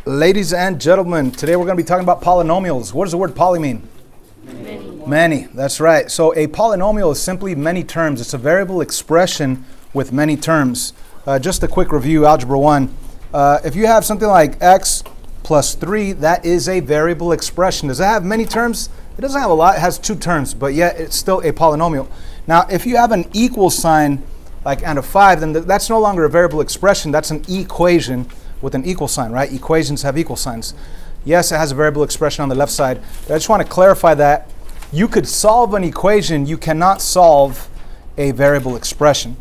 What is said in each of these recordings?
Ladies and gentlemen, today we're going to be talking about polynomials. What does the word poly mean? Many. That's right. So a polynomial is simply many terms. It's a variable expression with many terms. Just a quick review, Algebra 1. If you have something like x plus 3, that is a variable expression. Does it have many terms? It doesn't have a lot. It has 2 terms, but yet it's still a polynomial. Now, if you have an equal sign, like and a 5, then that's no longer a variable expression. That's an equation with an equal sign, right? Equations have equal signs. Yes, it has a variable expression on the left side, but I just want to clarify that you could solve an equation, you cannot solve a variable expression.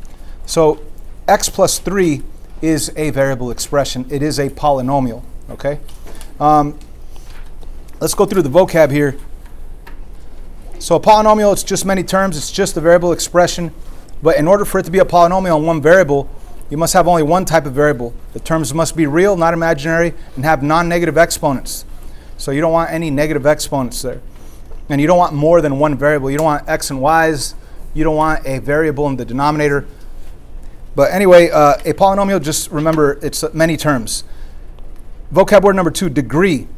So x plus 3 is a variable expression. It is a polynomial, okay? Let's go through the vocab here. So a polynomial, it's just many terms. It's just a variable expression. But in order for it to be a polynomial on one variable, you must have only one type of variable. The terms must be real, not imaginary, and have non-negative exponents. So you don't want any negative exponents there. And you don't want more than one variable. You don't want x and y's. You don't want a variable in the denominator. But anyway, a polynomial, just remember, it's many terms. Vocab word number 2, degree.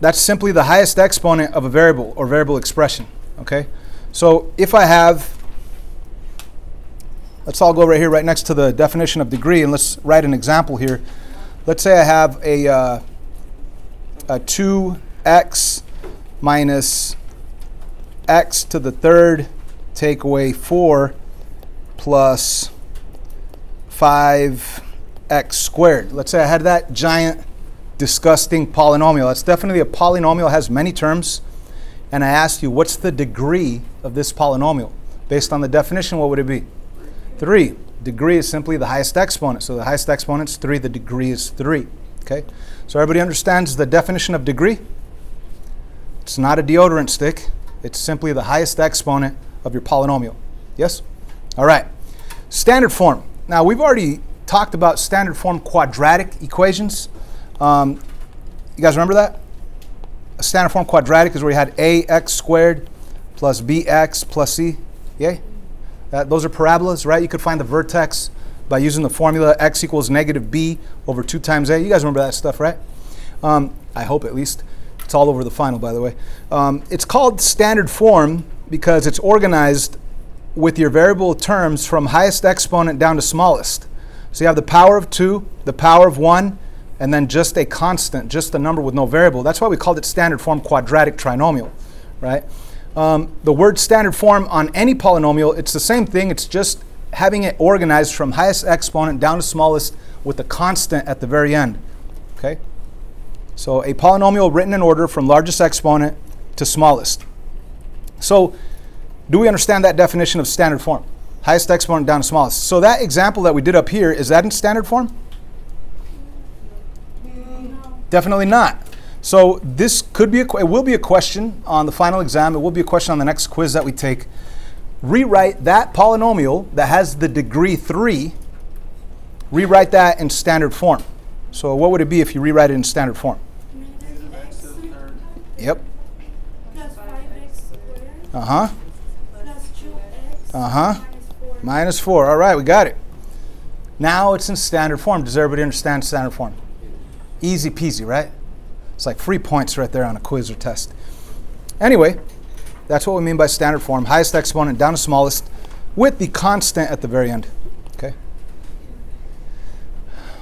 That's simply the highest exponent of a variable or variable expression. Okay? So if I have, let's all go right here, right next to the definition of degree, and let's write an example here. Let's say I have a 2x minus x to the third take away 4 plus 5x squared. Let's say I had that giant, disgusting polynomial. That's definitely a polynomial. It has many terms. And I asked you, what's the degree of this polynomial? Based on the definition, what would it be? 3. Degree is simply the highest exponent. So the highest exponent is 3. The degree is 3. Okay? So everybody understands the definition of degree? It's not a deodorant stick. It's simply the highest exponent of your polynomial. Yes? All right. Standard form. Now, we've already talked about standard form quadratic equations. You guys remember that? A standard form quadratic is where you had ax squared plus bx plus c. Yay? Those are parabolas, right? You could find the vertex by using the formula x equals negative b over 2 times a. You guys remember that stuff, right? I hope at least. It's all over the final, by the way. It's called standard form because it's organized with your variable terms from highest exponent down to smallest. So you have the power of 2, the power of 1, and then just a constant, just a number with no variable. That's why we called it standard form quadratic trinomial, right? The word standard form on any polynomial, it's the same thing. It's just having it organized from highest exponent down to smallest with a constant at the very end, okay? So a polynomial written in order from largest exponent to smallest. So do we understand that definition of standard form? Highest exponent down to smallest. So that example that we did up here, is that in standard form? No. Definitely not. So this could be it will be a question on the final exam. It will be a question on the next quiz that we take. Rewrite that polynomial that has the degree 3. Rewrite that in standard form. So what would it be if you rewrite it in standard form? Yep. Plus 5x squared. Uh-huh. Plus 2x. Uh-huh. Minus 4. -4. All right, we got it. Now it's in standard form. Does everybody understand standard form? Easy peasy, right? It's like free points right there on a quiz or test. Anyway, that's what we mean by standard form. Highest exponent down to smallest with the constant at the very end. Okay.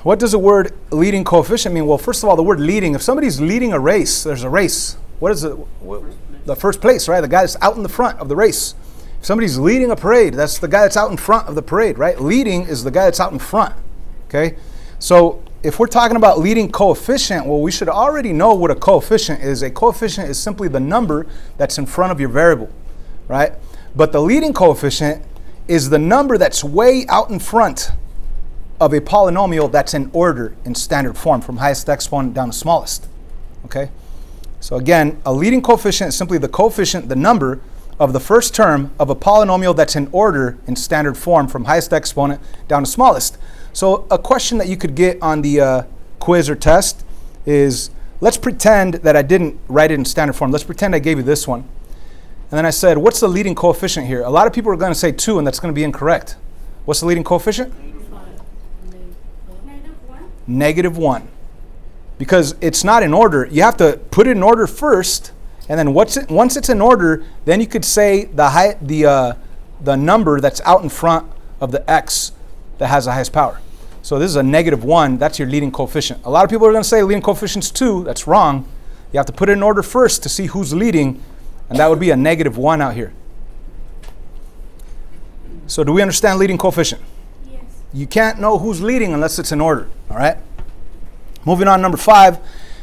What does the word leading coefficient mean? Well, first of all, the word leading, if somebody's leading a race, there's a race. What is it? The first place, right? The guy that's out in the front of the race. If somebody's leading a parade, that's the guy that's out in front of the parade, right? Leading is the guy that's out in front. Okay? So if we're talking about leading coefficient, well, we should already know what a coefficient is. A coefficient is simply the number that's in front of your variable, right? But the leading coefficient is the number that's way out in front of a polynomial that's in order in standard form from highest exponent down to smallest, okay? So again, a leading coefficient is simply the coefficient, the number of the first term of a polynomial that's in order in standard form from highest exponent down to smallest. So a question that you could get on the quiz or test is, let's pretend that I didn't write it in standard form. Let's pretend I gave you this one. And then I said, what's the leading coefficient here? A lot of people are going to say 2, and that's going to be incorrect. What's the leading coefficient? -1. -1. because it's not in order. You have to put it in order first, and then once it's in order, then you could say the number that's out in front of the x that has the highest power. So this is a -1. That's your leading coefficient. A lot of people are going to say leading coefficient's 2. That's wrong. You have to put it in order first to see who's leading, and that would be a -1 out here. So do we understand leading coefficient? Yes. You can't know who's leading unless it's in order, all right? Moving on, number 5,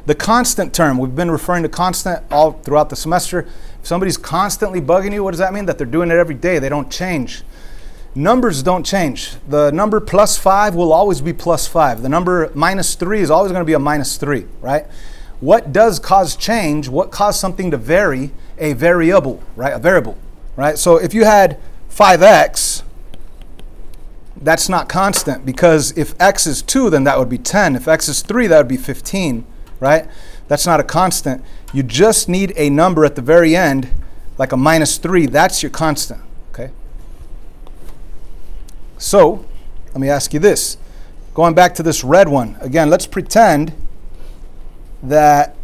the constant term. We've been referring to constant all throughout the semester. If somebody's constantly bugging you, what does that mean? That they're doing it every day. They don't change. Numbers don't change. The number +5 will always be +5. The number -3 is always going to be a -3, right? What does cause change? What caused something to vary? A variable, right? A variable, right? So if you had 5x, that's not constant, because if x is 2, then that would be 10. If x is 3, that would be 15, right? That's not a constant. You just need a number at the very end, like a -3. That's your constant, okay? So let me ask you this. Going back to this red one, again, let's pretend that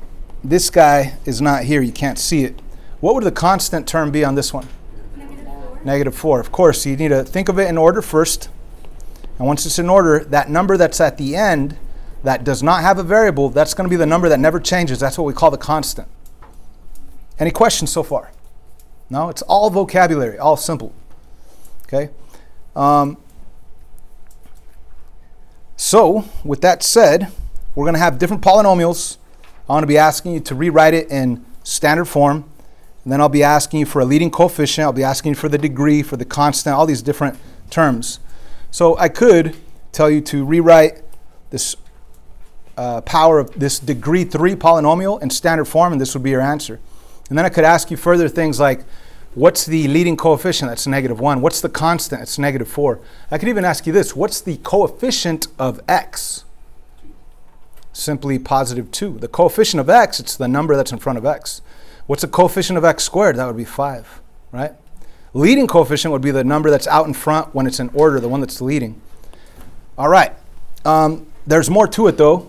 this guy is not here. You can't see it. What would the constant term be on this one? -4. Of course, you need to think of it in order first. And once it's in order, that number that's at the end that does not have a variable, that's going to be the number that never changes. That's what we call the constant. Any questions so far? No? It's all vocabulary, all simple. Okay? So, with that said, we're going to have different polynomials. I'm going to be asking you to rewrite it in standard form. And then I'll be asking you for a leading coefficient. I'll be asking you for the degree, for the constant, all these different terms. So I could tell you to rewrite this power of this degree 3 polynomial in standard form, and this would be your answer. And then I could ask you further things like, what's the leading coefficient? That's -1. What's the constant? It's -4. I could even ask you this. What's the coefficient of x? Simply +2. The coefficient of x, it's the number that's in front of x. What's the coefficient of x squared? That would be 5, right? Leading coefficient would be the number that's out in front when it's in order, the one that's leading. All right. There's more to it, though.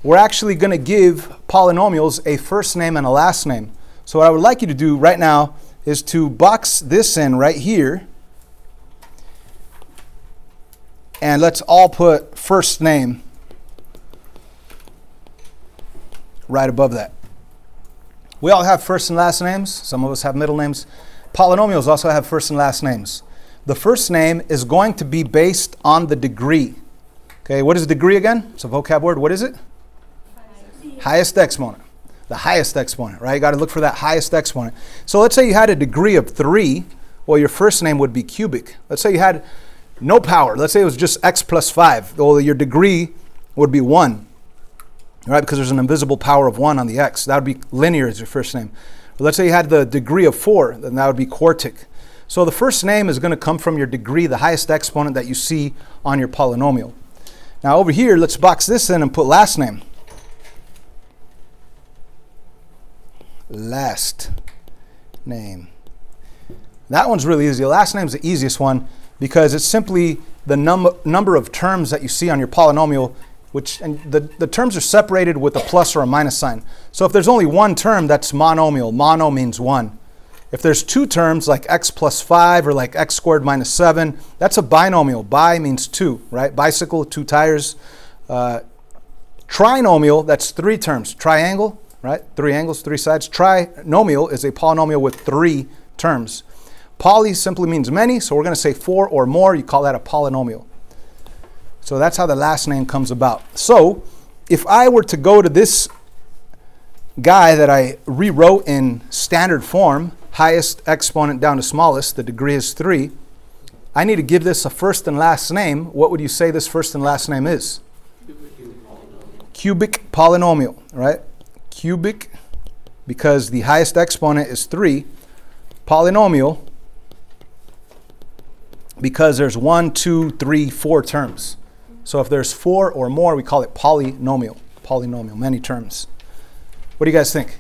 We're actually going to give polynomials a first name and a last name. So what I would like you to do right now is to box this in right here. And let's all put first name right above that. We all have first and last names. Some of us have middle names. Polynomials also have first and last names. The first name is going to be based on the degree. Okay, what is degree again? It's a vocab word. What is it? Highest exponent. The highest exponent, right? You got to look for that highest exponent. So let's say you had a degree of 3. Well, your first name would be cubic. Let's say you had no power. Let's say it was just x plus 5. Well, your degree would be 1. Right, because there's an invisible power of 1 on the x. That would be linear as your first name. But let's say you had the degree of 4, then that would be quartic. So the first name is going to come from your degree, the highest exponent that you see on your polynomial. Now over here, let's box this in and put last name. Last name. That one's really easy. Last name is the easiest one because it's simply the number of terms that you see on your polynomial, and the terms are separated with a plus or a minus sign. So if there's only one term, that's monomial. Mono means 1. If there's 2 terms, like x plus 5 or like x squared minus 7, that's a binomial. Bi means 2, right? Bicycle, 2 tires. Trinomial, that's 3 terms. Triangle, right? 3 angles, 3 sides. Trinomial is a polynomial with 3 terms. Poly simply means many, so we're going to say 4 or more. You call that a polynomial. So that's how the last name comes about. So if I were to go to this guy that I rewrote in standard form, highest exponent down to smallest, the degree is 3, I need to give this a first and last name. What would you say this first and last name is? Cubic polynomial, right? Cubic, because the highest exponent is 3. Polynomial, because there's 1, 2, 3, 4 terms. So if there's 4 or more, we call it polynomial. Polynomial, many terms. What do you guys think?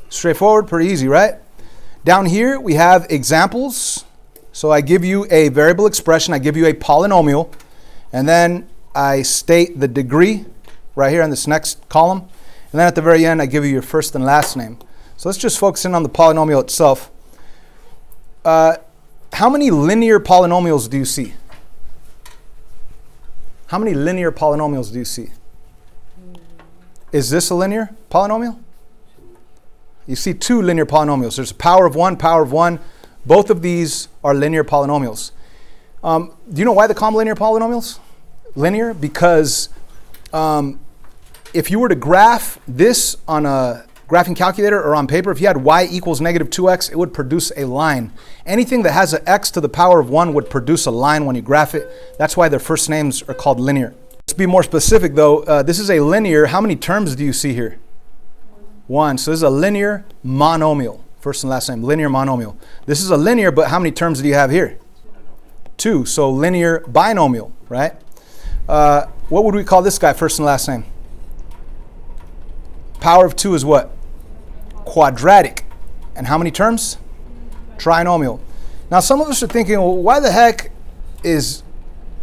Straightforward, pretty easy, right? Down here, we have examples. So I give you a variable expression. I give you a polynomial. And then I state the degree, right here in this next column. And then at the very end, I give you your first and last name. So let's just focus in on the polynomial itself. How many linear polynomials do you see? How many linear polynomials do you see? Is this a linear polynomial? You see two linear polynomials. There's a power of 1, power of 1. Both of these are linear polynomials. Do you know why they call them linear polynomials? Linear because if you were to graph this on a graphing calculator or on paper, if you had y equals negative 2x, it would produce a line. Anything that has an x to the power of 1 would produce a line when you graph it. That's why their first names are called linear. Let's be more specific though. This is a linear. How many terms do you see here? 1. So this is a linear monomial. First and last name, linear monomial. This is a linear, but how many terms do you have here? 2. So linear binomial, right? What would we call this guy, first and last name? Power of 2 is what? Quadratic. And how many terms? Trinomial. Now some of us are thinking, well, why the heck is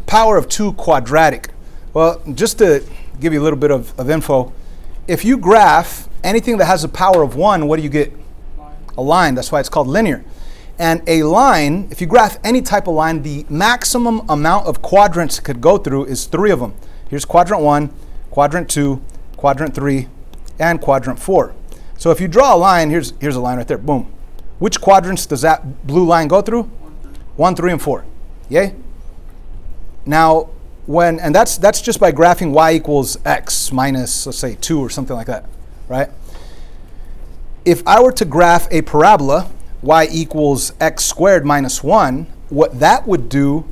power of 2 quadratic? Well, just to give you a little bit of info, if you graph anything that has a power of 1, what do you get? A line. That's why it's called linear. And a line, if you graph any type of line, the maximum amount of quadrants it could go through is 3 of them. Here's quadrant 1, quadrant 2, quadrant 3, and quadrant 4. So if you draw a line, here's a line right there, boom. Which quadrants does that blue line go through? 1, 3, and 4. Yay? Now, and that's just by graphing y equals x minus, let's say, 2 or something like that, right? If I were to graph a parabola, y equals x squared minus 1, what that would do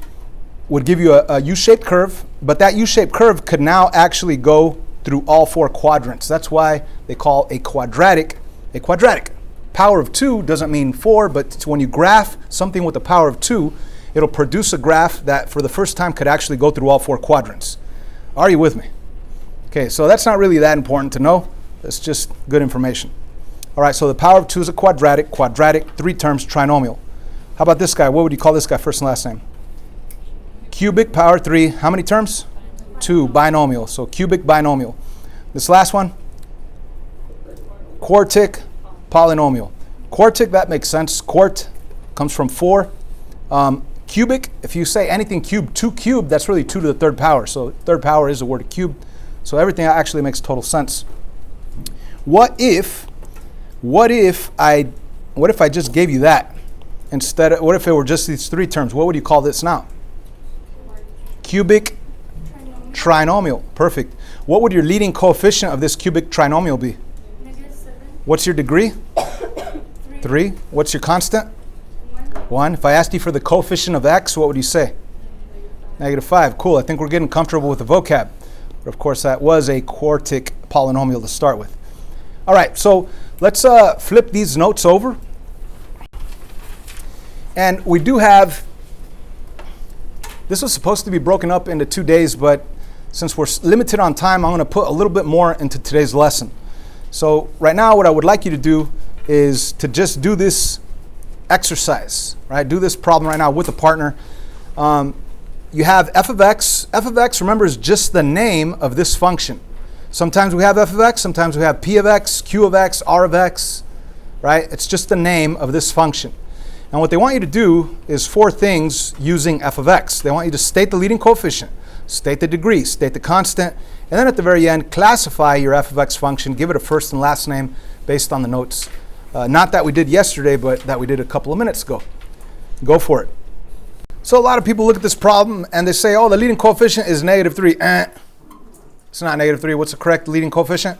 would give you a U-shaped curve, but that U-shaped curve could now actually go through all 4 quadrants. That's why they call a quadratic a quadratic. Power of 2 doesn't mean 4, but when you graph something with a power of 2, it'll produce a graph that for the first time could actually go through all 4 quadrants. Are you with me? Okay, so that's not really that important to know. It's just good information. All right, so the power of 2 is a quadratic, 3 terms, trinomial. How about this guy? What would you call this guy, first and last name? Cubic, power 3. How many terms? 2, binomial. So cubic binomial. This last one? Quartic, polynomial. Quartic, that makes sense. Quart comes from 4. Cubic, if you say anything cubed, 2 cubed, that's really 2 to the 3rd power. So 3rd power is the word cube. So everything actually makes total sense. What if I just gave you that instead? What if it were just these 3 terms? What would you call this now? Cubic trinomial. Perfect. What would your leading coefficient of this cubic trinomial be? -7. What's your degree? 3. What's your constant? 1. If I asked you for the coefficient of x, what would you say? -5. Cool. I think we're getting comfortable with the vocab. But of course, that was a quartic polynomial to start with. All right, so let's flip these notes over. And we do have, this was supposed to be broken up into 2 days, but since we're limited on time, I'm going to put a little bit more into today's lesson. So right now, what I would like you to do is to just do this exercise, right? Do this problem right now with a partner. You have f of x. F of x, remember, is just the name of this function. Sometimes we have f of x, sometimes we have p of x, q of x, r of x, right? It's just the name of this function. And what they want you to do is 4 things using f of x. They want you to state the leading coefficient, state the degree, state the constant, and then at the very end, classify your f of x function, give it a first and last name based on the notes. Not that we did yesterday, but that we did a couple of minutes ago. Go for it. So a lot of people look at this problem and they say, oh, the leading coefficient is -3. It's not -3. What's the correct leading coefficient?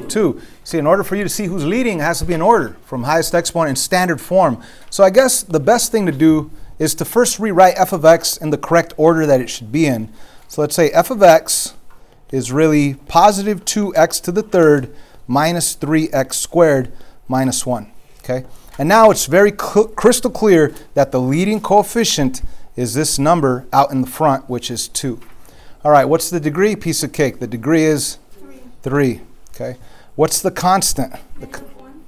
2. See, in order for you to see who's leading, it has to be in order from highest exponent in standard form. So I guess the best thing to do is to first rewrite f of x in the correct order that it should be in. So let's say f of x is really positive 2x to the 3rd minus 3x squared minus 1. Okay? And now it's very crystal clear that the leading coefficient is this number out in the front, which is 2. All right, what's the degree? Piece of cake. The degree is 3. Okay. What's the constant?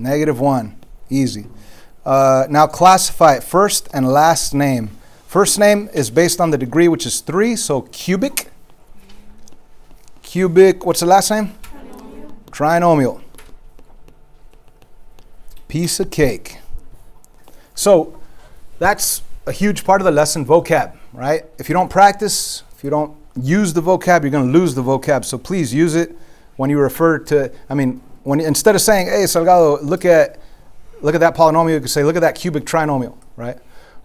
-1. Easy. Now classify it first and last name. First name is based on the degree, which is 3, so cubic. Cubic, what's the last name? Trinomial. Piece of cake. So that's a huge part of the lesson, vocab, right? If you don't practice, if you don't use the vocab, you're going to lose the vocab. So please use it when you refer to, when instead of saying, hey, Salgado, look at that polynomial, you could say, look at that cubic trinomial, right?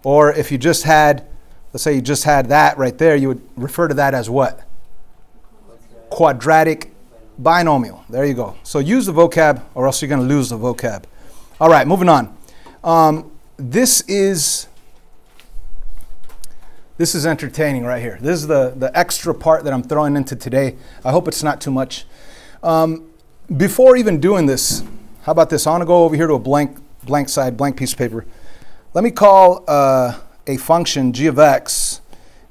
Or if you just had, let's say you just had that right there, you would refer to that as what? Quadratic binomial. There you go. So use the vocab or else you're going to lose the vocab. All right, moving on. This is entertaining right here. This is the extra part that I'm throwing into today. I hope it's not too much. Before even doing this, how about this? I want to go over here to a blank piece of paper. Let me call a function g of x,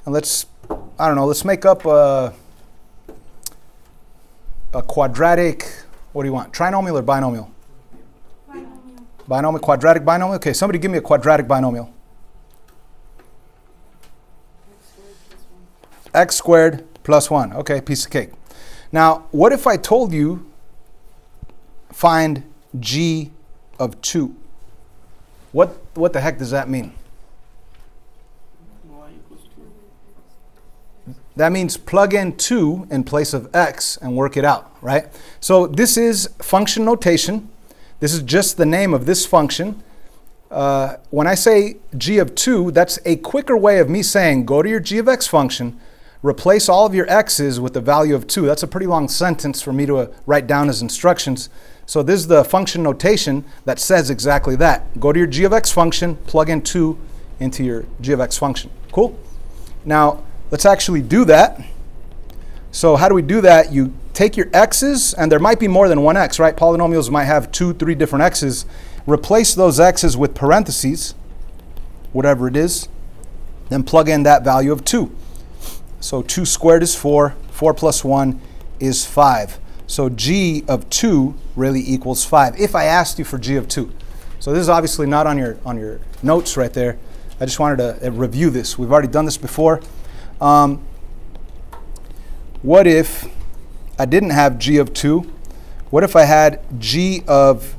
and let's make up a quadratic, what do you want? Trinomial or binomial? Binomial, quadratic binomial? Okay, somebody give me a quadratic binomial. X squared plus 1. Okay, piece of cake. Now, what if I told you find g of 2? What the heck does that mean? That means plug in 2 in place of x and work it out, right? So this is function notation. This is just the name of this function. When I say g of 2, that's a quicker way of me saying go to your g of x function, replace all of your x's with the value of 2. That's a pretty long sentence for me to write down as instructions. So this is the function notation that says exactly that. Go to your g of x function, plug in 2 into your g of x function. Cool? Now, let's actually do that. So how do we do that? You take your x's, and there might be more than one x, right? Polynomials might have 2, 3 different x's. Replace those x's with parentheses, whatever it is, then plug in that value of 2. So 2 squared is 4, 4 plus 1 is 5. So g of 2 really equals 5, if I asked you for g of 2. So this is obviously not on your notes right there. I just wanted to review this. We've already done this before. What if I didn't have g of 2? What if I had g of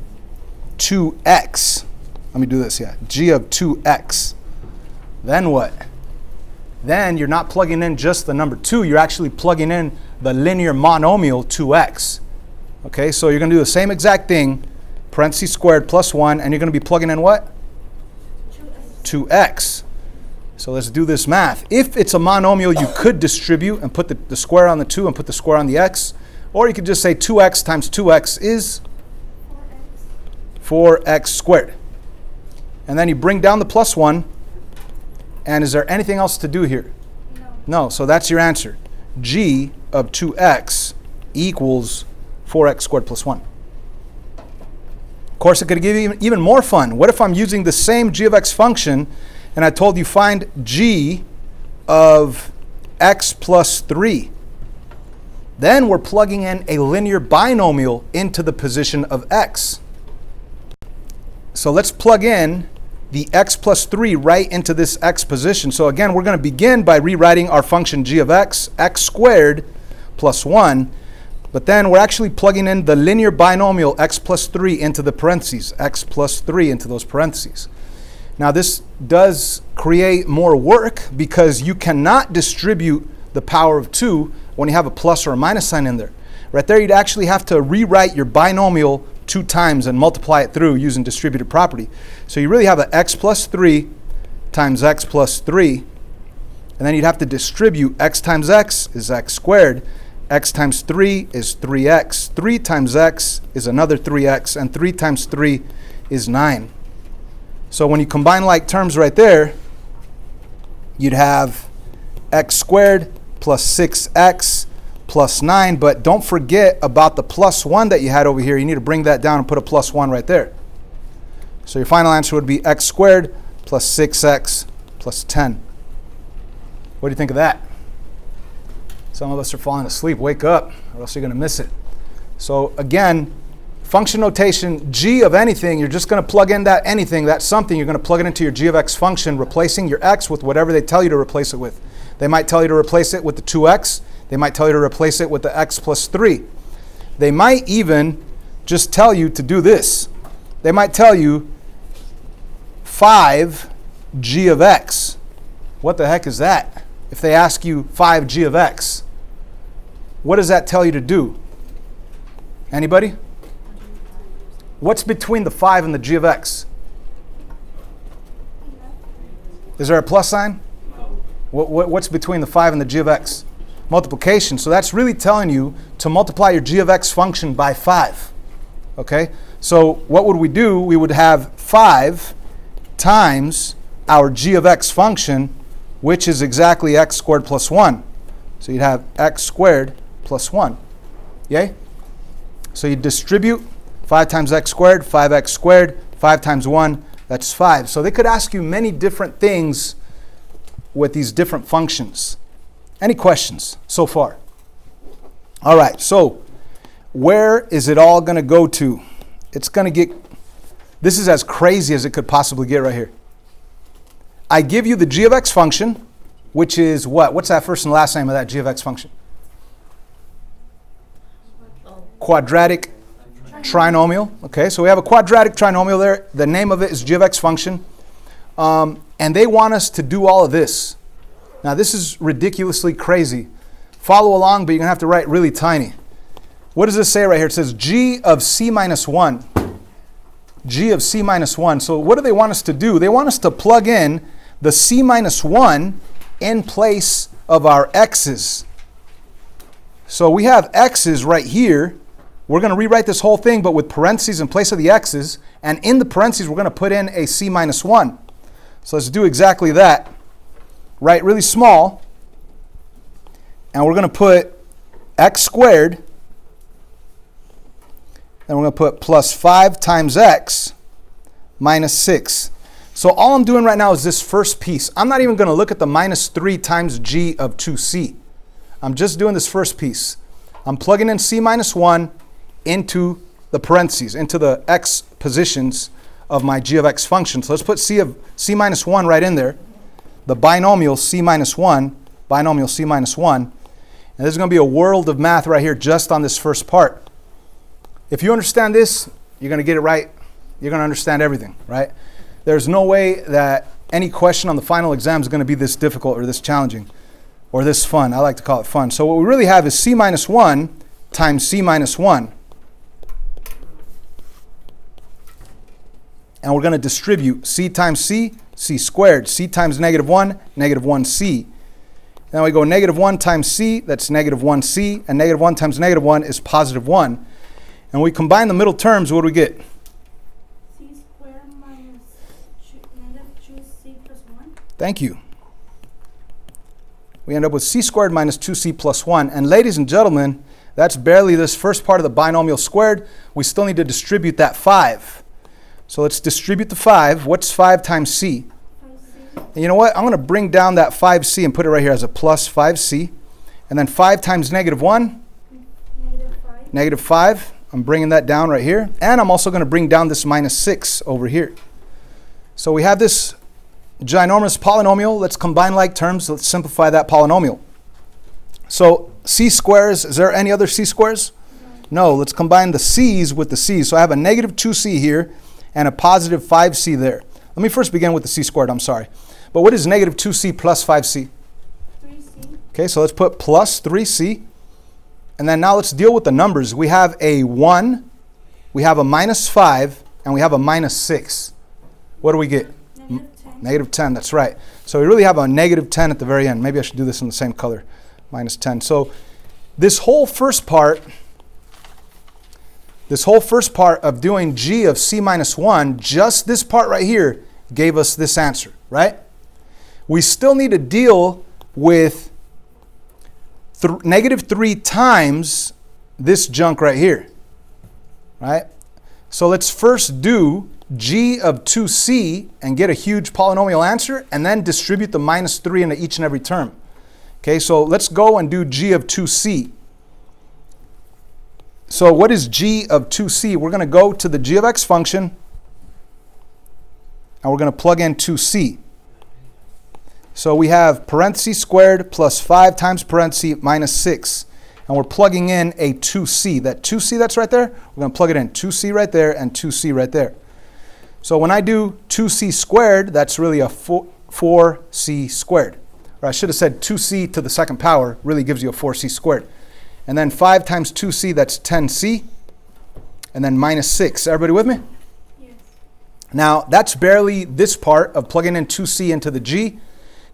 2x? Let me do this, yeah. G of 2x. Then what? Then you're not plugging in just the number 2. You're actually plugging in the linear monomial 2x. Okay, so you're going to do the same exact thing, parentheses squared plus 1, and you're going to be plugging in what? 2x. So let's do this math. If it's a monomial, you could distribute and put the square on the 2 and put the square on the x. Or you could just say 2x times 2x is 4x squared. And then you bring down the plus 1. And is there anything else to do here? No. So that's your answer. G of 2x equals 4x squared plus 1. Of course, it could give you even more fun. What if I'm using the same g of x function and I told you find g of x plus 3? Then we're plugging in a linear binomial into the position of x. So let's plug in the x plus 3 right into this x position. So again, we're going to begin by rewriting our function g of x, x squared plus 1. But then we're actually plugging in the linear binomial x plus 3 into the parentheses, x plus 3 into those parentheses. Now this does create more work because you cannot distribute the power of 2 when you have a plus or a minus sign in there. Right there, you'd actually have to rewrite your binomial 2 times and multiply it through using distributive property. So you really have an x plus 3 times x plus 3, and then you'd have to distribute x times x is x squared, x times 3 is 3x, 3 times x is another 3x, and 3 times 3 is 9. So when you combine like terms right there, you'd have x squared plus 6x plus 9, but don't forget about the plus 1 that you had over here. You need to bring that down and put a plus 1 right there. So your final answer would be x squared plus 6x plus 10. What do you think of that? Some of us are falling asleep. Wake up, or else you're going to miss it. So again, function notation, g of anything, you're just going to plug in that anything, that something, you're going to plug it into your g of x function, replacing your x with whatever they tell you to replace it with. They might tell you to replace it with the 2x. They might tell you to replace it with the x plus 3. They might even just tell you to do this. They might tell you 5g of x. What the heck is that? If they ask you 5g of x, what does that tell you to do? Anybody? What's between the 5 and the g of x? Is there a plus sign? What's between the 5 and the g of x? Multiplication. So that's really telling you to multiply your g of x function by 5. Okay? So what would we do? We would have 5 times our g of x function, which is exactly x squared plus 1. So you'd have x squared plus 1. Yay? So you distribute 5 times x squared, 5x squared, 5 times 1, that's 5. So they could ask you many different things with these different functions. Any questions so far? All right, so where is it all going to go to? It's going to get, this is as crazy as it could possibly get right here. I give you the g of x function, which is what? What's that first and last name of that g of x function? Quadratic trinomial. Okay, so we have a quadratic trinomial there. The name of it is g of x function. And they want us to do all of this. Now, this is ridiculously crazy. Follow along, but you're going to have to write really tiny. What does this say right here? It says g of c minus 1. G of c minus 1. So what do they want us to do? They want us to plug in the c minus 1 in place of our x's. So we have x's right here. We're going to rewrite this whole thing, but with parentheses in place of the x's. And in the parentheses, we're going to put in a c minus 1. So let's do exactly that. Write really small. And we're going to put x squared. And we're going to put plus 5 times x minus 6. So all I'm doing right now is this first piece. I'm not even going to look at the minus 3 times g of 2c. I'm just doing this first piece. I'm plugging in c minus 1 into the parentheses, into the x positions of my g of x function. So let's put c minus 1 right in there. The binomial c minus 1, binomial c minus 1. And there's going to be a world of math right here just on this first part. If you understand this, you're going to get it right. You're going to understand everything, right? There's no way that any question on the final exam is going to be this difficult or this challenging or this fun. I like to call it fun. So what we really have is c minus 1 times c minus 1. And we're going to distribute c times c, c squared. C times negative 1, negative 1c. Then we go negative 1 times c, that's negative 1c. And negative 1 times negative 1 is positive 1. And we combine the middle terms, what do we get? C squared minus negative 2c plus 1. Thank you. We end up with c squared minus 2c plus 1. And ladies and gentlemen, that's barely this first part of the binomial squared. We still need to distribute that 5. So let's distribute the 5. What's 5 times c? 5c. And you know what? I'm going to bring down that 5c and put it right here as a plus 5c. And then 5 times negative 1? Negative 5. Negative 5. I'm bringing that down right here. And I'm also going to bring down this minus 6 over here. So we have this ginormous polynomial. Let's combine like terms. Let's simplify that polynomial. So c squares, is there any other c squares? No, let's combine the c's with the c's. So I have a negative 2c here and a positive 5c there. Let me first begin with the c squared, I'm sorry. But what is negative 2c plus 5c? 3c. Okay, so let's put plus 3c. And then now let's deal with the numbers. We have a 1, we have a minus 5, and we have a minus 6. What do we get? Negative 10. Negative 10, that's right. So we really have a negative 10 at the very end. Maybe I should do this in the same color, minus 10. So this whole first part of doing g of c minus 1, just this part right here gave us this answer, right? We still need to deal with negative 3 times this junk right here, right? So let's first do g of 2c and get a huge polynomial answer, and then distribute the minus 3 into each and every term. Okay, so let's go and do g of 2c. So what is g of 2c? We're going to go to the g of x function, and we're going to plug in 2c. So we have parentheses squared plus 5 times parentheses minus 6. And we're plugging in a 2c. That 2c that's right there, we're going to plug it in. 2c right there and 2c right there. So when I do 2c squared, that's really a 4c squared. Or I should have said 2c to the second power really gives you a 4c squared. And then 5 times 2c, that's 10c. And then minus 6. Everybody with me? Yes. Now, that's barely this part of plugging in 2c into the g.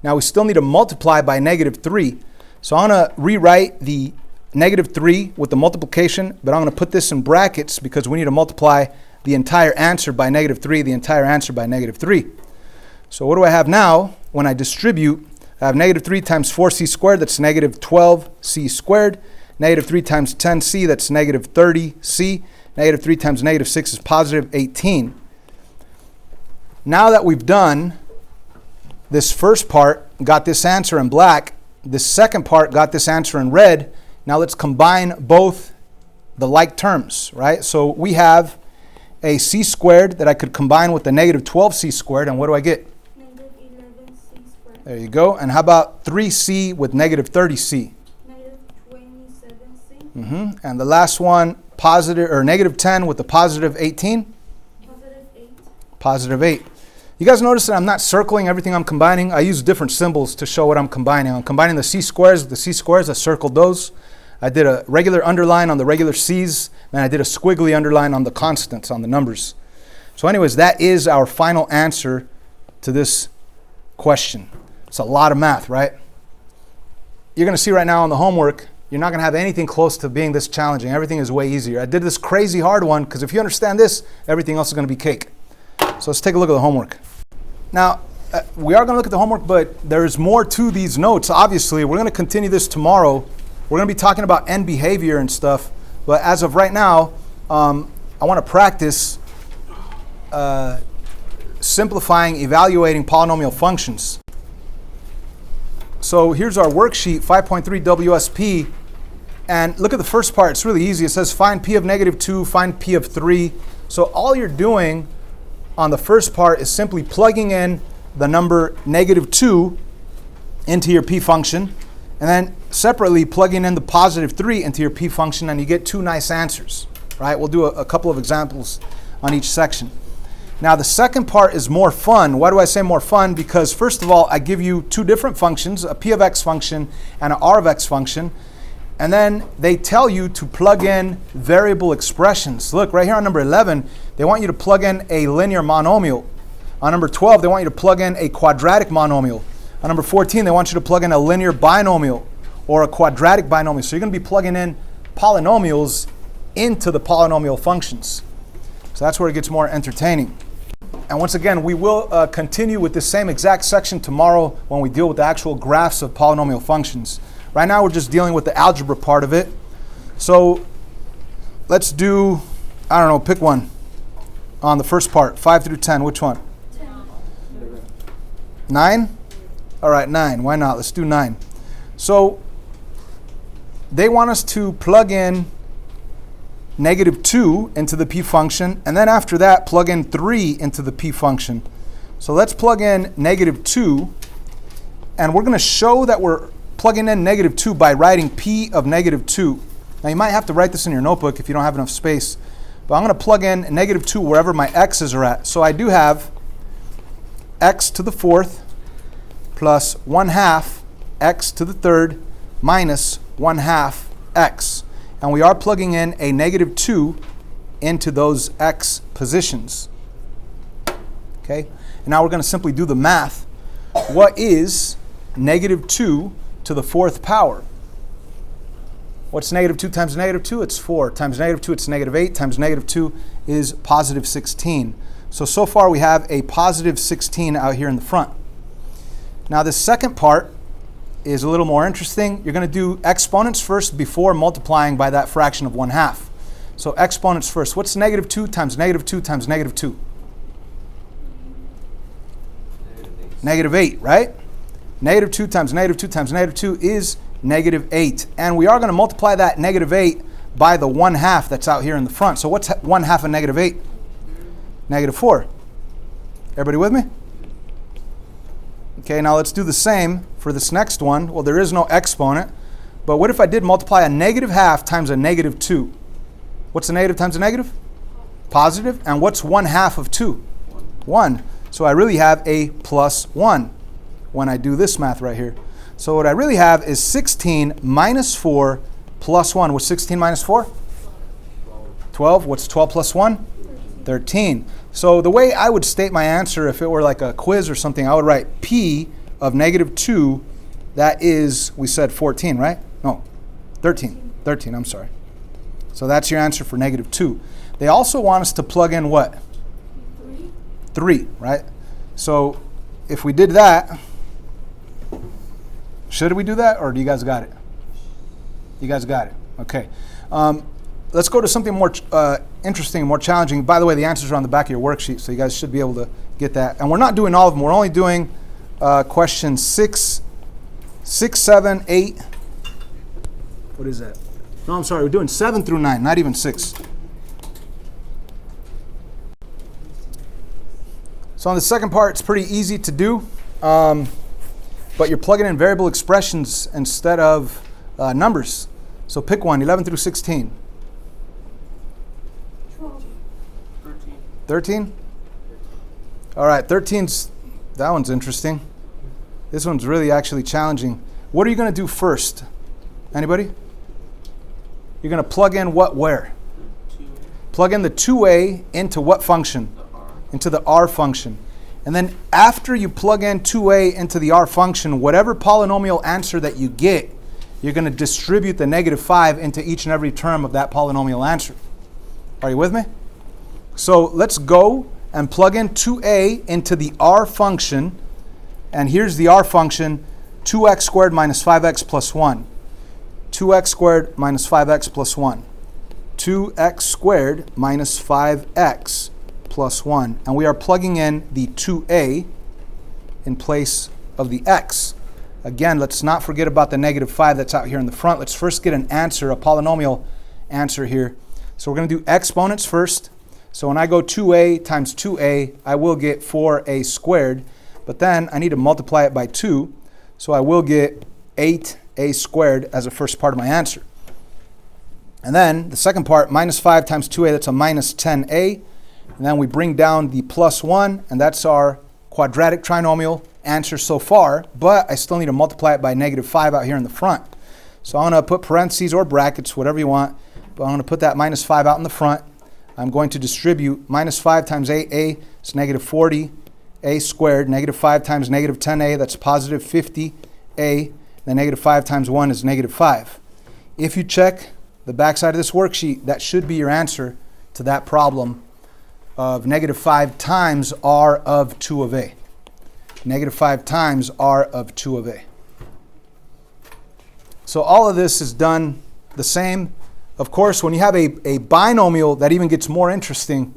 Now, we still need to multiply by negative 3. So I'm going to rewrite the negative 3 with the multiplication, but I'm going to put this in brackets because we need to multiply the entire answer by negative 3, the entire answer by negative 3. So what do I have now? When I distribute, I have negative 3 times 4c squared, that's negative 12c squared. Negative 3 times 10c, that's negative 30c. Negative 3 times negative 6 is positive 18. Now that we've done this first part, got this answer in black, this second part got this answer in red, now let's combine both the like terms, right? So we have a c squared that I could combine with the negative 12c squared, and what do I get? Negative 11c squared. There you go. And how about 3c with negative 30c? Negative 27c. And the last one, positive or negative 10 with the positive 18? Positive 8. Positive 8. You guys notice that I'm not circling everything I'm combining. I use different symbols to show what I'm combining. I'm combining the c squares with the c squares. I circled those. I did a regular underline on the regular c's, and I did a squiggly underline on the constants, on the numbers. So anyways, that is our final answer to this question. It's a lot of math, right? You're going to see right now on the homework, you're not going to have anything close to being this challenging. Everything is way easier. I did this crazy hard one because if you understand this, everything else is going to be cake. So let's take a look at the homework. Now, we are going to look at the homework, but there's more to these notes. Obviously, we're going to continue this tomorrow. We're going to be talking about end behavior and stuff. But as of right now, I want to practice simplifying, evaluating polynomial functions. So here's our worksheet, 5.3 WSP. And look at the first part. It's really easy. It says find p of negative 2, find p of 3. So all you're doing on the first part is simply plugging in the number negative 2 into your p function, and then separately plugging in the positive 3 into your p function, and you get two nice answers, right? We'll do a couple of examples on each section. Now the second part is more fun. Why do I say more fun? Because first of all, I give you two different functions, a p of x function and an r of x function, and then they tell you to plug in variable expressions. Look, right here on number 11, they want you to plug in a linear monomial. On number 12, they want you to plug in a quadratic monomial. On number 14, they want you to plug in a linear binomial or a quadratic binomial. So you're going to be plugging in polynomials into the polynomial functions. So that's where it gets more entertaining. And once again, we will continue with the same exact section tomorrow when we deal with the actual graphs of polynomial functions. Right now, we're just dealing with the algebra part of it. So let's do, I don't know, pick one on the first part, 5 through 10. Which one? 10. 9? All right, 9. Why not? Let's do 9. So they want us to plug in negative 2 into the p function, and then after that, plug in 3 into the p function. So let's plug in negative 2, and we're going to show that we're plugging in negative 2 by writing p of negative 2. Now you might have to write this in your notebook if you don't have enough space, but I'm going to plug in negative 2 wherever my x's are at. So I do have x to the 4th plus 1/2 x to the 3rd minus 1/2 x. And we are plugging in a negative 2 into those x positions. Okay? And now we're going to simply do the math. What is negative 2 to the 4th power? What's negative 2 times negative 2? It's 4. Times negative 2, it's negative 8. Times negative 2 is positive 16. So far we have a positive 16 out here in the front. Now the second part is a little more interesting. You're going to do exponents first before multiplying by that fraction of 1/2. So exponents first. What's negative 2 times negative 2 times negative 2? Negative 8, right? Negative 2 times negative 2 times negative 2 is negative 8. And we are going to multiply that negative 8 by the 1/2 that's out here in the front. So what's 1/2 of negative 8? Negative 4. Everybody with me? Okay, now let's do the same for this next one. Well, there is no exponent, but what if I did multiply a negative half times a negative 2? What's a negative times a negative? Positive. And what's 1/2 of 2? 1. So I really have a plus 1 when I do this math right here. So what I really have is 16 minus 4 plus 1. What's 16 minus 4? 12. What's 12 plus 1? 13. So the way I would state my answer if it were like a quiz or something, I would write P of negative 2, that is, we said 14, right? No, 13. 13, I'm sorry. So that's your answer for negative 2. They also want us to plug in what? 3, right? So if we did that, should we do that, or do you guys got it? You guys got it. Okay. Let's go to something more interesting, more challenging. By the way, the answers are on the back of your worksheet, so you guys should be able to get that. And we're not doing all of them. We're only doing questions 6, 7, 8. What is that? No, I'm sorry. We're doing 7 through 9, not even 6. So on the second part, it's pretty easy to do, but you're plugging in variable expressions instead of numbers. So pick one, 11 through 16. 12. 13? All right, 13's, that one's interesting. This one's really actually challenging. What are you going to do first? Anybody? You're going to plug in what where? Plug in the 2a into what function? Into the r function. And then after you plug in 2a into the r function, whatever polynomial answer that you get, you're going to distribute the negative 5 into each and every term of that polynomial answer. Are you with me? So let's go and plug in 2a into the r function. And here's the r function, 2x squared minus 5x plus 1. 2x squared minus 5x plus 1. 2x squared minus 5x plus 1. And we are plugging in the 2a in place of the x. Again, let's not forget about the negative 5 that's out here in the front. Let's first get an answer, a polynomial answer here. So we're going to do exponents first. So when I go 2a times 2a, I will get 4a squared. But then I need to multiply it by 2. So I will get 8a squared as the first part of my answer. And then the second part, minus 5 times 2a, that's a minus 10a. And then we bring down the plus 1, and that's our quadratic trinomial answer so far. But I still need to multiply it by negative 5 out here in the front. So I'm going to put parentheses or brackets, whatever you want. But I'm going to put that minus 5 out in the front. I'm going to distribute minus 5 times 8a, it's negative 40a squared. Negative 5 times negative 10a, that's positive 50a. Then negative 5 times 1 is negative 5. If you check the backside of this worksheet, that should be your answer to that problem of negative 5 times r of 2 of a. Negative 5 times r of 2 of a. So all of this is done the same. Of course, when you have a binomial, that even gets more interesting,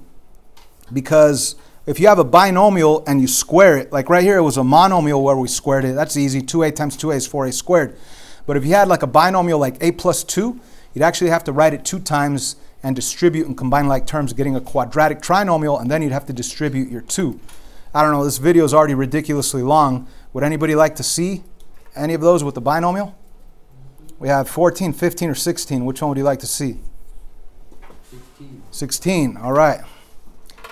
because if you have a binomial and you square it, like right here it was a monomial where we squared it, that's easy. 2a times 2a is 4a squared. But if you had like a binomial like a plus 2, you'd actually have to write it 2 times and distribute and combine like terms, getting a quadratic trinomial, and then you'd have to distribute your 2. I don't know, this video is already ridiculously long. Would anybody like to see any of those with the binomial? We have 14, 15, or 16. Which one would you like to see? 16. 16, all right.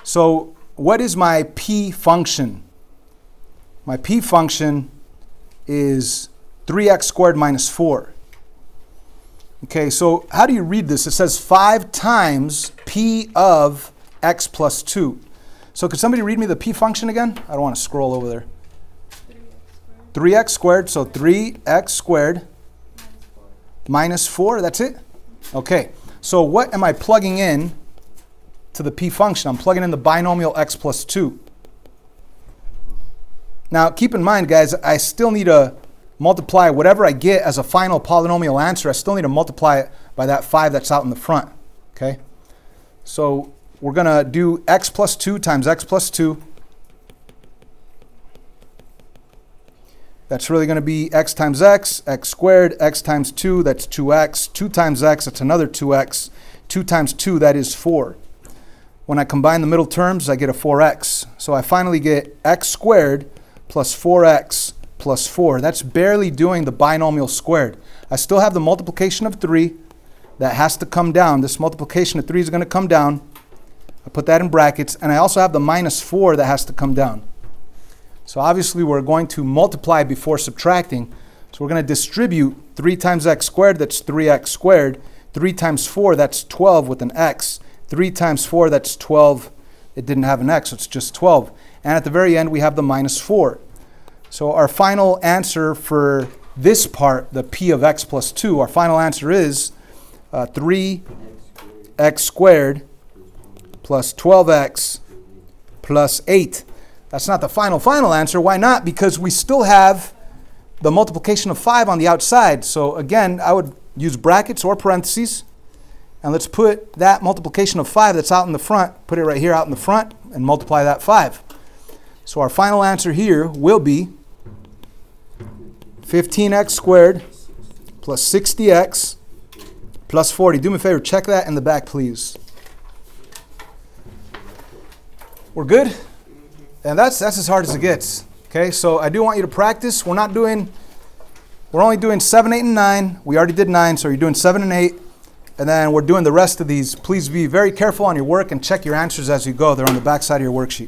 So what is my p function? My p function is 3x squared minus 4. Okay, so how do you read this? It says 5 times p of x plus 2. So could somebody read me the p function again? I don't want to scroll over there. 3x squared, so 3x squared minus 4, that's it? Okay, so what am I plugging in to the p function? I'm plugging in the binomial x plus 2. Now keep in mind, guys, I still need to multiply whatever I get as a final polynomial answer. I still need to multiply it by that 5 that's out in the front. Okay, so we're going to do x plus 2 times x plus 2. That's really going to be x times x squared, x times 2, that's 2x. 2 times x, that's another 2x. 2 times 2, that is 4. When I combine the middle terms, I get a 4x. So I finally get x squared plus 4x plus 4. That's barely doing the binomial squared. I still have the multiplication of 3 that has to come down. This multiplication of 3 is going to come down. I put that in brackets. And I also have the minus 4 that has to come down. So obviously we're going to multiply before subtracting. So we're going to distribute 3 times x squared, that's 3x squared. 3 times 4, that's 12 with an x. 3 times 4, that's 12. It didn't have an x, so it's just 12. And at the very end, we have the minus 4. So our final answer for this part, the p of x plus 2, our final answer is 3x squared plus 12x plus 8. That's not the final answer. Why not? Because we still have the multiplication of 5 on the outside. So again, I would use brackets or parentheses. And let's put that multiplication of 5 that's out in the front, put it right here out in the front, and multiply that 5. So our final answer here will be 15x squared plus 60x plus 40. Do me a favor, check that in the back, please. We're good? And that's as hard as it gets. Okay, so I do want you to practice. We're only doing 7, 8, and 9. We already did 9, so you're doing 7 and 8. And then we're doing the rest of these. Please be very careful on your work and check your answers as you go. They're on the back side of your worksheet.